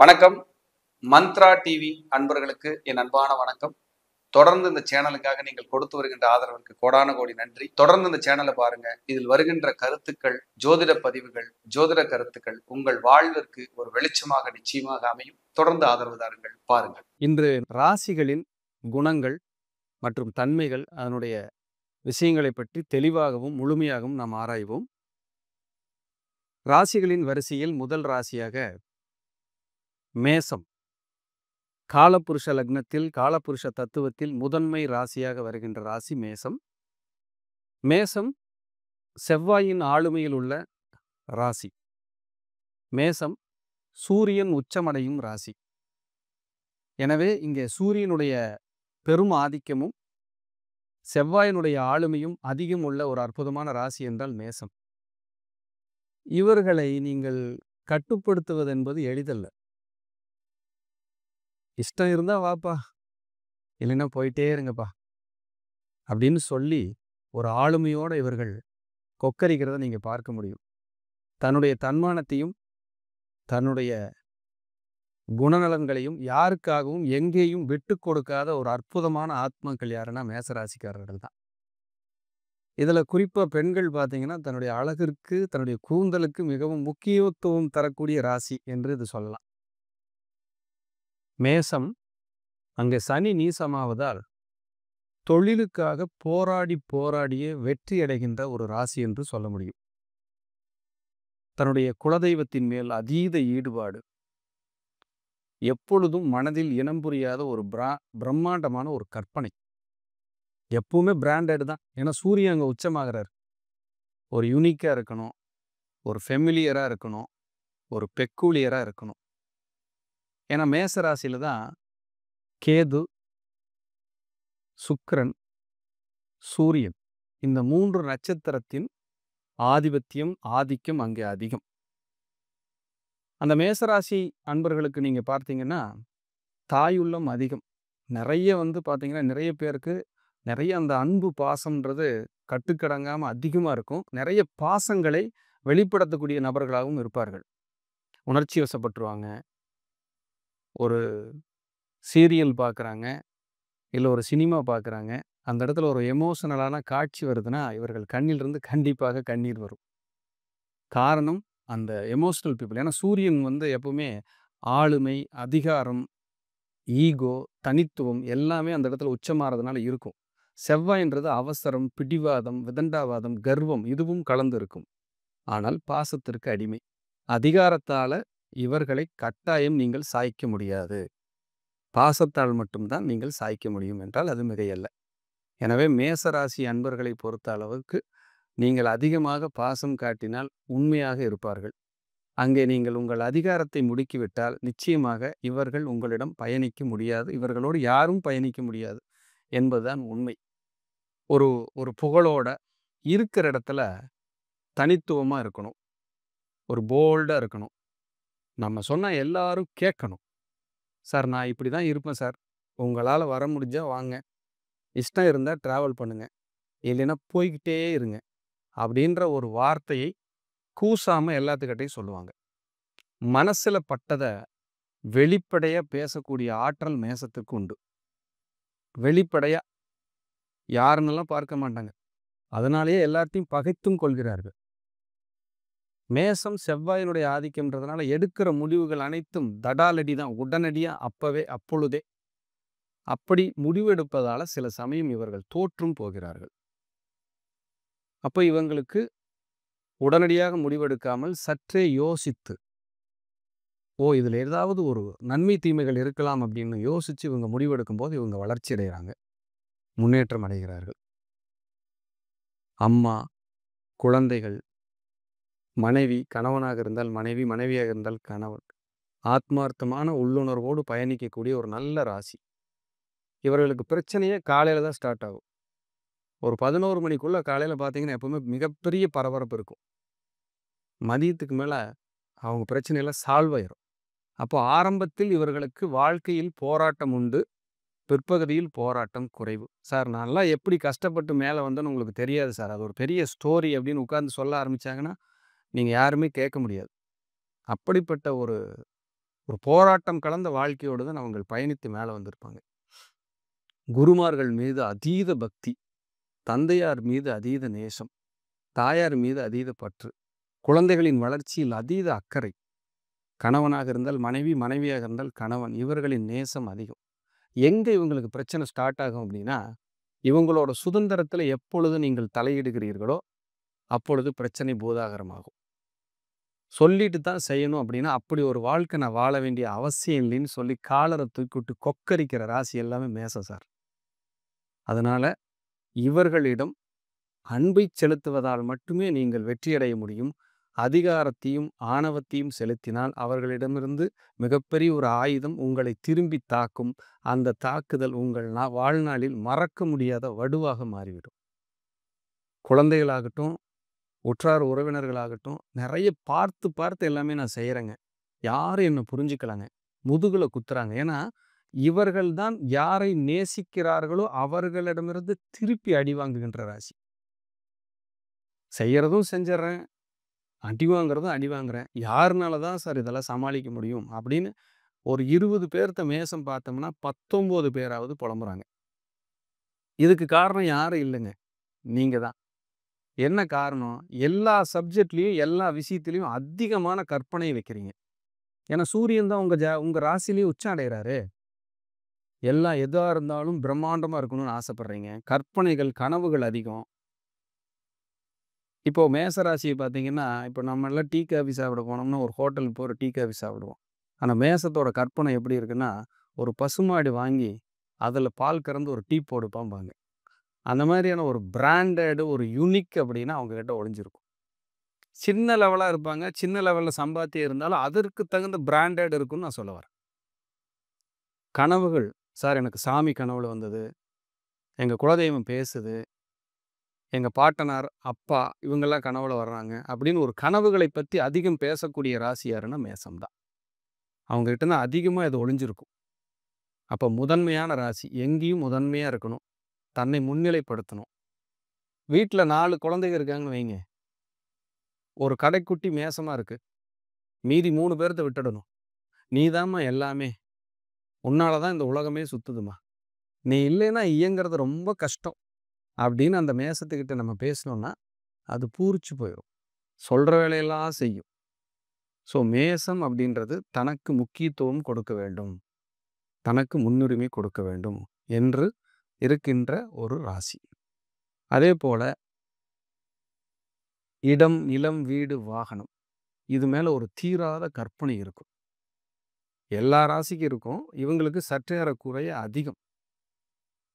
வணக்கம். மந்த்ரா டிவி அன்பர்களுக்கு என் அன்பான வணக்கம். தொடர்ந்து இந்த சேனலுக்காக நீங்கள் கொடுத்து வருகின்ற ஆதரவிற்கு கோடான கோடி நன்றி. தொடர்ந்து இந்த சேனலை பாருங்க. இதில் வருகின்ற கருத்துக்கள், ஜோதிட பதிவுகள், ஜோதிட கருத்துக்கள் உங்கள் வாழ்விற்கு ஒரு வெளிச்சமாக நிச்சயமாக அமையும். தொடர்ந்து ஆதரவு தாருங்கள், பாருங்கள். இன்று ராசிகளின் குணங்கள் மற்றும் தன்மைகள், அதனுடைய விஷயங்களை பற்றி தெளிவாகவும் முழுமையாகவும் நாம் ஆராய்வோம். ராசிகளின் வரிசையில் முதல் ராசியாக மேசம். காலபுருஷ லக்னத்தில் காலபுருஷ தத்துவத்தில் முதன்மை ராசியாக வருகின்ற ராசி மேசம். மேசம் செவ்வாயின் ஆளுமையில் உள்ள ராசி. மேசம் சூரியன் உச்சமடையும் ராசி. எனவே இங்கே சூரியனுடைய பெரும் ஆதிக்கமும் செவ்வாயினுடைய ஆளுமையும் அதிகம் உள்ள ஒரு அற்புதமான ராசி என்றால் மேசம். இவர்களை நீங்கள் கட்டுப்படுத்துவது என்பது எளிதல்ல. இஷ்டம் இருந்தா வாப்பா, இல்லைன்னா போயிட்டே இருங்கப்பா அப்படின்னு சொல்லி ஒரு ஆளுமையோடு இவர்கள் கொக்கரிக்கிறத நீங்க பார்க்க முடியும். தன்னுடைய தன்மானத்தையும் தன்னுடைய குணநலன்களையும் யாருக்காகவும் எங்கேயும் விட்டு கொடுக்காத ஒரு அற்புதமான ஆத்மாக்கள் யாருன்னா மேசராசிக்காரர்கள் தான். இதுல குறிப்பா பெண்கள் பார்த்தீங்கன்னா தன்னுடைய அழகிற்கு தன்னுடைய கூந்தலுக்கு மிகவும் முக்கியத்துவம் தரக்கூடிய ராசி என்று இது சொல்லலாம். மேசம் அங்கே சனி நீசமாவதால் தொழிலுக்காக போராடியே வெற்றி அடைகின்ற ஒரு ராசி என்று சொல்ல முடியும். தன்னுடைய குலதெய்வத்தின் மேல் அதீத ஈடுபாடு, எப்பொழுதும் மனதில் இனம் புரியாத ஒரு பிரம்மாண்டமான ஒரு கற்பனை. எப்பவுமே பிராண்டட் தான். ஏன்னா சூரியன் அங்கே உச்சமாகிறார். ஒரு யூனிக்காக இருக்கணும், ஒரு ஃபெமிலியராக இருக்கணும், ஒரு பெக்கூலியராக இருக்கணும். ஏன்னா மேச ராசியில தான் கேது, சுக்கிரன், சூரியன் இந்த 3 நட்சத்திரத்தின் ஆதிக்கம் அங்கே அதிகம். அந்த மேசராசி அன்பர்களுக்கு நீங்க பார்த்தீங்கன்னா தாயுள்ளம் அதிகம். நிறைய பார்த்தீங்கன்னா நிறைய பேருக்கு நிறைய அந்த அன்பு பாசம்ன்றது கட்டுக்கடங்காம அதிகமாக இருக்கும். நிறைய பாசங்களை வெளிப்படுத்தக்கூடிய நபர்களாகவும் இருப்பார்கள். உணர்ச்சி வசப்பட்டுருவாங்க. ஒரு சீரியல் பார்க்குறாங்க, இல்லை ஒரு சினிமா பார்க்குறாங்க, அந்த இடத்துல ஒரு எமோஷனலான காட்சி வருதுன்னா இவர்கள் கண்ணிலிருந்து கண்டிப்பாக கண்ணீர் வரும். காரணம் அந்த எமோஷனல் பீப்புள். ஏன்னா சூரியன் எப்பவுமே ஆளுமை, அதிகாரம், ஈகோ, தனித்துவம் எல்லாமே அந்த இடத்துல உச்சமாறதுனால இருக்கும். செவ்வாய்ன்றது அவசரம், பிடிவாதம், விதண்டாவாதம், கர்வம் இதுவும் கலந்து இருக்கும். ஆனால் பாசத்திற்கு அடிமை. அதிகாரத்தால இவர்களை கட்டாயம் நீங்கள் சாய்க்க முடியாது. பாசத்தால் மட்டும்தான் நீங்கள் சாய்க்க முடியும் என்றால் அது மிகையல்ல. எனவே மேசராசி அன்பர்களை பொறுத்த அளவுக்கு நீங்கள் அதிகமாக பாசம் காட்டினால் உண்மையாக இருப்பார்கள். அங்கே நீங்கள் உங்கள் அதிகாரத்தை முடுக்கிவிட்டால் நிச்சயமாக இவர்கள் உங்களிடம் பயணிக்க முடியாது. இவர்களோடு யாரும் பயணிக்க முடியாது என்பதுதான் உண்மை. ஒரு புகழோட இருக்கிற இடத்துல தனித்துவமா இருக்கணும். ஒரு போல்டா இருக்கணும். நம்ம சொன்னா எல்லாரும் கேட்கணும். சார் நான் இப்படி தான் இருப்பேன் சார், உங்களால் வர முடிஞ்சா வாங்க, இஷ்டம் இருந்தால் ட்ராவல் பண்ணுங்க, இல்லைன்னா போய்கிட்டே இருங்க அப்படின்ற ஒரு வார்த்தையை கூசாம எல்லாத்துக்கிட்டையும் சொல்லுவாங்க. மனசுல பட்டதை வெளிப்படையா பேசக்கூடிய ஆற்றல் மேசத்துக்கு உண்டு. வெளிப்படையா யாருன்னெல்லாம் பார்க்க மாட்டாங்க. அதனாலேயே எல்லாத்தையும் பகைத்தும் கொள்கிறார்கள். மேசம் செவ்வாயினுடைய ஆதிக்கம்ன்றதுனால எடுக்கிற முடிவுகள் அனைத்தும் தடாலடி தான். உடனடியா அப்பவே அப்பொழுதே அப்படி முடிவெடுப்பதால சில சமயம் இவர்கள் தோற்றும் போகிறார்கள். அப்போ இவங்களுக்கு உடனடியாக முடிவெடுக்காமல் சற்றே யோசித்து, இதுல ஏதாவது ஒரு நன்மை தீமைகள் இருக்கலாம் அப்படின்னு யோசிச்சு இவங்க முடிவெடுக்கும் போது இவங்க வளர்ச்சி அடைகிறாங்க, முன்னேற்றம் அடைகிறார்கள். அம்மா, குழந்தைகள், மனைவி, கணவனாக இருந்தால் மனைவி, மனைவியாக இருந்தால் கணவன், ஆத்மார்த்தமான உள்ளுணர்வோடு பயணிக்கக்கூடிய ஒரு நல்ல ராசி. இவர்களுக்கு பிரச்சனையே காலையில தான் ஸ்டார்ட் ஆகும். ஒரு 11 மணிக்குள்ள காலையில பார்த்தீங்கன்னா எப்பவுமே மிகப்பெரிய பரபரப்பு இருக்கும். மதியத்துக்கு மேல அவங்க பிரச்சனையெல்லாம் சால்வ் ஆயிரும். அப்போ ஆரம்பத்தில் இவர்களுக்கு வாழ்க்கையில் போராட்டம் உண்டு, பிற்பகுதியில் போராட்டம் குறைவு. சார் நான்லாம் எப்படி கஷ்டப்பட்டு மேலே வந்தேன்னு உங்களுக்கு தெரியாது சார், அது ஒரு பெரிய ஸ்டோரி அப்படின்னு உட்கார்ந்து சொல்ல ஆரம்பிச்சாங்கன்னா நீங்கள் யாருமே கேட்க முடியாது. அப்படிப்பட்ட ஒரு ஒரு போராட்டம் கலந்த வாழ்க்கையோடு தான் அவங்க பயணித்து மேலே வந்திருப்பாங்க. குருமார்கள் மீது அதீத பக்தி, தந்தையார் மீது அதீத நேசம், தாயார் மீது அதீத பற்று, குழந்தைகளின் வளர்ச்சியில் அதீத அக்கறை, கணவனாக இருந்தால் மனைவி, மனைவியாக இருந்தால் கணவன், இவர்களின் நேசம் அதிகம். எங்க இவங்களுக்கு பிரச்சனை ஸ்டார்ட் ஆகும் அப்படின்னா, இவங்களோட சுதந்திரத்தில் எப்பொழுது நீங்கள் தலையிடுகிறீர்களோ அப்பொழுது பிரச்சனை பூதாகரமாகும். சொல்லிட்டு தான் செய்யணும் அப்படின்னா, அப்படி ஒரு வாழ்க்கை நான் வாழ வேண்டிய அவசியம் இல்லைன்னு சொல்லி காலரை தூக்கிவிட்டு கொக்கரிக்கிற ராசி எல்லாமே மேசம் சார். அதனால இவர்களிடம் அன்பை செலுத்துவதால் மட்டுமே நீங்கள் வெற்றியடைய முடியும். அதிகாரத்தையும் ஆணவத்தையும் செலுத்தினால் அவர்களிடமிருந்து மிகப்பெரிய ஒரு ஆயுதம் உங்களை திரும்பி தாக்கும். அந்த தாக்குதல் உங்கள் வாழ்நாளில் மறக்க முடியாத வடுவாக மாறிவிடும். குழந்தைகளாகட்டும், உற்றார் உறவினர்களாகட்டும், நிறைய பார்த்து பார்த்து எல்லாமே நான் செய்கிறேங்க. யாரும் என்னை புரிஞ்சுக்கலாங்க. முதுகுல குத்துறாங்க. ஏன்னா இவர்கள் தான் யாரை நேசிக்கிறார்களோ அவர்களிடமிருந்து திருப்பி அடி வாங்குகின்ற ராசி. செய்யறதும் செஞ்சிடறேன், அடி வாங்குறதும் அடி வாங்குறேன். யாருனால தான் சார் இதெல்லாம் சமாளிக்க முடியும் அப்படின்னு ஒரு 20 பேர்த்த மேசம் பார்த்தோம்னா 19 பேராவது புலம்புறாங்க. இதுக்கு காரணம் யாரும் இல்லைங்க, நீங்க தான். என்ன காரணம்? எல்லா சப்ஜெக்ட்லையும் எல்லா விஷயத்திலையும் அதிகமான கற்பனை வைக்கிறீங்க. ஏன்னா சூரியன் தான் உங்க ராசிலேயே உச்சம் அடைகிறாரு. எல்லாம் எதா இருந்தாலும் பிரம்மாண்டமா இருக்கணும்னு ஆசைப்படுறீங்க. கற்பனைகள், கனவுகள் அதிகம். இப்போ மேசராசியை பார்த்தீங்கன்னா, இப்போ நம்ம எல்லாம் டீ காஃபி சாப்பிட போனோம்னா ஒரு ஹோட்டலுக்கு போய் ஒரு டீ காஃபி சாப்பிடுவோம். ஆனால் மேசத்தோட கற்பனை எப்படி இருக்குன்னா, ஒரு பசுமாடு வாங்கி அதில் பால் கறந்து ஒரு டீ போடுப்பாம்பாங்க. அந்த மாதிரியான ஒரு பிராண்டடு, ஒரு யூனிக் அப்படின்னா அவங்ககிட்ட ஒளிஞ்சிருக்கும். சின்ன லெவலாக இருப்பாங்க, சின்ன லெவலில் சம்பாத்தியம் இருந்தாலும் அதற்கு தகுந்த பிராண்டட் இருக்குன்னு நான் சொல்ல வரேன். கனவுகள், சார் எனக்கு சாமி கனவுல வந்தது, எங்கள் குலதெய்வம் பேசுது, எங்கள் பாட்டனார், அப்பா இவங்கெல்லாம் கனவுல வர்றாங்க அப்படின்னு ஒரு கனவுகளை பற்றி அதிகம் பேசக்கூடிய ராசி யாருன்னா மேசம் தான். அவங்ககிட்ட தான் அதிகமாக இது ஒளிஞ்சிருக்கும். அப்போ முதன்மையான ராசி, எங்கேயும் முதன்மையாக இருக்கணும், தன்னை முன்னிலைப்படுத்தணும். வீட்டில் 4 குழந்தைங்க இருக்காங்கன்னு வைங்க, ஒரு கடைக்குட்டி மேசமாக இருக்கு, மீதி 3 பேர்த்த விட்டுடணும். நீதாம்மா எல்லாமே, உன்னால தான் இந்த உலகமே சுத்துதுமா, நீ இல்லைன்னா இயங்கிறது ரொம்ப கஷ்டம் அப்படின்னு அந்த மேசத்துக்கிட்ட நம்ம பேசணும்னா அது பூரிச்சு போயிடும். சொல்கிற வேலையெல்லாம் செய்யும். ஸோ மேசம் அப்படின்றது தனக்கு முக்கியத்துவம் கொடுக்க வேண்டும், தனக்கு முன்னுரிமை கொடுக்க வேண்டும் என்று இருக்கின்ற ஒரு ராசி. அதே போல இடம், நிலம், வீடு, வாகனம் இது மேலே ஒரு தீராத கற்பனை இருக்கும். எல்லா ராசிக்கும் இருக்கும், இவங்களுக்கு சற்றேறக்குறைய அதிகம்.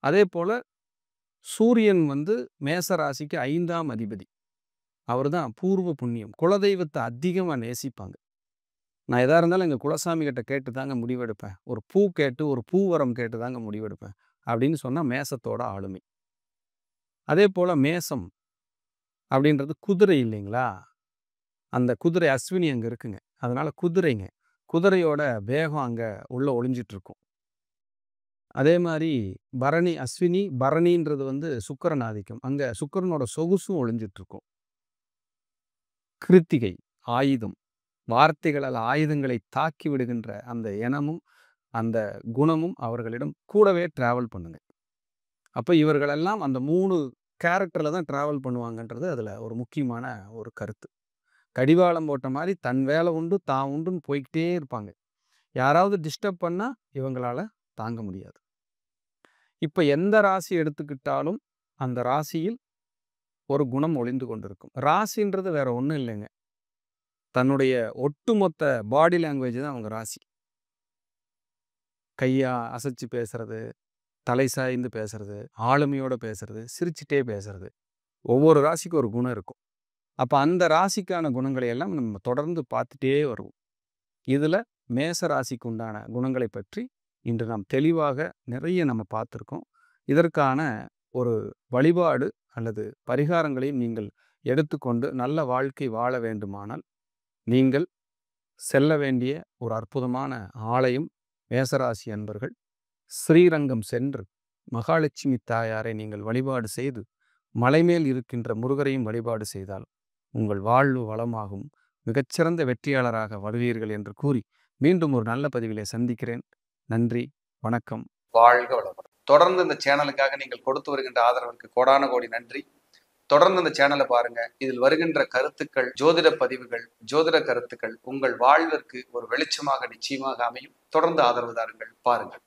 அதே போல சூரியன் மேச ராசிக்கு 5ஆம் அதிபதி. அவர் தான் பூர்வ புண்ணியம். குலதெய்வத்தை அதிகமாக நேசிப்பாங்க. நான் எதாக இருந்தாலும் எங்கள் குலசாமி கிட்ட கேட்டு தாங்க முடிவெடுப்பேன். ஒரு பூ கேட்டு, ஒரு பூவரம் கேட்டு தாங்க முடிவெடுப்பேன் அப்படின்னு சொன்னால் மேசத்தோட ஆளுமை. அதே போல் மேசம் அப்படின்றது குதிரை இல்லைங்களா? அந்த குதிரை அஸ்வினி அங்கே இருக்குங்க. அதனால் குதிரைங்க, குதிரையோட வேகம் அங்கே உள்ளே ஒளிஞ்சிட்ருக்கும். அதே மாதிரி பரணி, அஸ்வினி பரணின்றது சுக்கிரன் ஆதிக்கம், அங்கே சுக்கிரனோட சொகுசும் ஒளிஞ்சிட்ருக்கும். கிருத்திகை ஆயுதம், வார்த்தைகளால் ஆயுதங்களை தாக்கி விடுகின்ற அந்த எண்ணமும் அந்த குணமும் அவர்களிடம் கூடவே டிராவல் பண்ணுங்க. அப்போ இவர்களெல்லாம் அந்த 3 கேரக்டரில் தான் டிராவல் பண்ணுவாங்கன்றது அதில் ஒரு முக்கியமான ஒரு கருத்து. கடிவாளம் போட்ட மாதிரி தன் வேலை உண்டு தான் உண்டுன்னு போய்கிட்டே இருப்பாங்க. யாராவது டிஸ்டர்ப் பண்ணால் இவங்களால தாங்க முடியாது. இப்போ எந்த ராசி எடுத்துக்கிட்டாலும் அந்த ராசியில் ஒரு குணம் ஒளிந்து கொண்டிருக்கும். ராசின்றது வேற ஒன்றும் இல்லைங்க, தன்னுடைய ஒட்டுமொத்த பாடி லாங்குவேஜ் தான் அவங்க ராசி. கையை அசைச்சு பேசுறது, தலை சாய்ந்து பேசுறது, ஆளுமையோடு பேசுறது, சிரிச்சிட்டே பேசுறது, ஒவ்வொரு ராசிக்கும் ஒரு குணம் இருக்கும். அப்போ அந்த ராசிக்கான குணங்களை எல்லாம் நம்ம தொடர்ந்து பார்த்துட்டே வருவோம். இதில் மேச ராசிக்கு உண்டான குணங்களை பற்றி இன்று நாம் தெளிவாக நிறைய நம்ம பார்த்துருக்கோம். இதற்கான ஒரு வழிபாடு அல்லது பரிகாரங்களையும் நீங்கள் எடுத்துக்கொண்டு நல்ல வாழ்க்கை வாழ வேண்டுமானால் நீங்கள் செல்ல வேண்டிய ஒரு அற்புதமான ஆலயம், மேசராசி அன்பர்கள் ஸ்ரீரங்கம் சென்று மகாலட்சுமி தாயாரை நீங்கள் வழிபாடு செய்து மலைமேல் இருக்கின்ற முருகரையும் வழிபாடு செய்தால் உங்கள் வாழ்வு வளமாகும், மிகச்சிறந்த வெற்றியாளராக வருவீர்கள் என்று கூறி மீண்டும் ஒரு நல்ல பதிவிலே சந்திக்கிறேன். நன்றி, வணக்கம். வாழ்க வளமுடன். தொடர்ந்து இந்த சேனலுக்காக நீங்கள் கொடுத்து வருகின்ற ஆதரவிற்கு கோடான கோடி நன்றி. தொடர்ந்து இந்த சேனலை பாருங்க. இதில் வருகின்ற கருத்துக்கள், ஜோதிட பதிவுகள், ஜோதிட கருத்துக்கள் உங்கள் வாழ்விற்கு ஒரு வெளிச்சமாக நிச்சயமாக அமையும். தொடர்ந்து ஆதரவு தாருங்கள். பாருங்கள்.